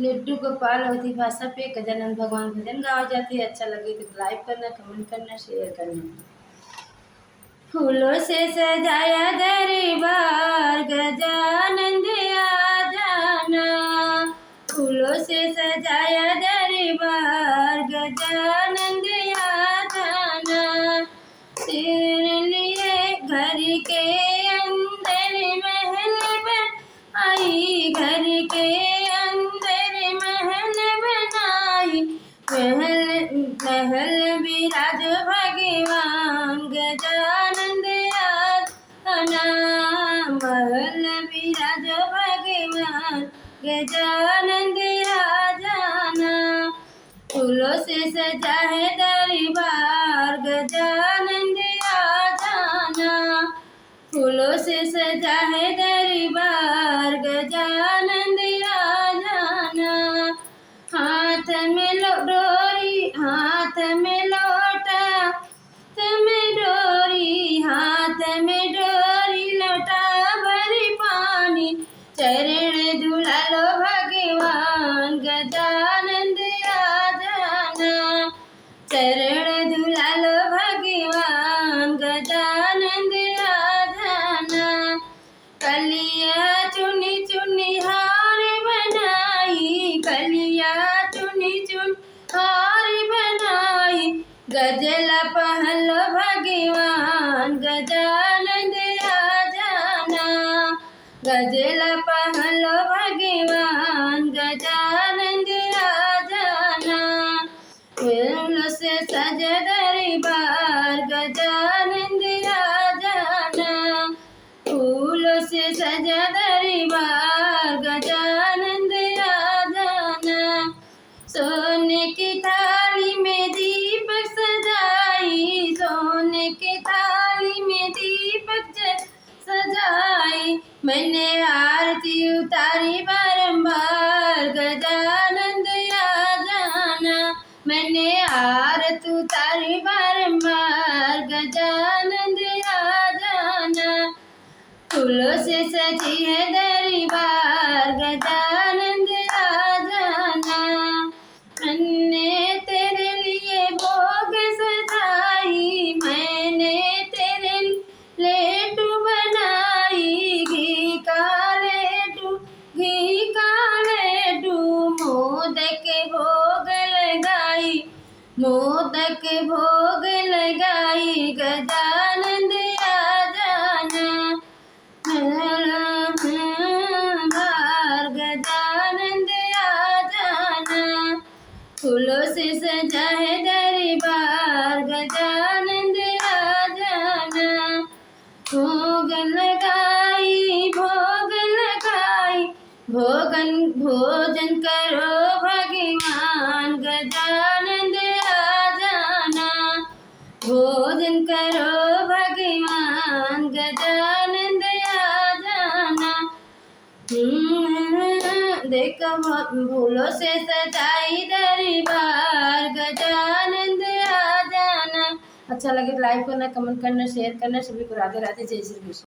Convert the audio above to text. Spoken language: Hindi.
लड्डू गोपाल अवधि भाषा पे गजानन भगवान भजन गावा जाती है। अच्छा लगे तो लाइक करना, कमेंट करना, शेयर करना। फूलों से सजाया दरबार गजानन आ जाना, फूलों से सजाया दरबार गजानन आ जाना। सिर लिए घर के अंदर महल बनाई, घर के अंदर महल बनाई, महल विराज भगवान गजानन आना, महल विराज भगवान गजानन आ जाना। फूलों से सजा है दरबार गजानन आ जाना, फूलों से सजा है दरबार गजानन आ जाना। हाथ में डोरी, हाथ में लोटा, हाथ में डोरी, हाथ में डोरी, लोटा भरी पानी, चरण धुला लो भगवान गजानन आ जाना, चरण धुला लो भगवान गजानन आ जाना। कलिया चुनी चुनी हार बनाई, कलिया चुनी चुन हार बनाई, गजला पहन लो भगवान गजानन आ जाना, गजला पहन लो भगवान गजानन आ जाना। फूलों से सजा दरबार गजानन आ जाना, फूलों से सजा दरबार गजानन आ जाना। सोने की थाली में दीपक सजाई, सोने की थाली में दीपक सजाई, मैंने आरती उतारी बारंबार गजानन आ जाना, मैंने आरती उतारी बारंबार गजानन आ जाना। फूलों से सजी है दरबार गजानन आ जाना, मैंने तेरे लिए भोग सजाई, मैंने तेरे लड्डू बनाई, घी का लड्डू, घी का लड्डू, मोदक भोग लगाई, मोदक भोग लगाई, गजानन आ जाना, बार गजानन आ जाना। फूलों से सजा है दरबार गजानन आ जाना। भोग लगाई, भोग लगाई, भोजन करो भगवान गजानन आ जाना, भोजन करो भगवान गजानन आ जाना। देखो फूलों से सजाई दरबार गजानन आ जाना। अच्छा लगे तो लाइक करना, कमेंट करना, शेयर करना। सभी को राधे राधे, जय श्री कृष्ण।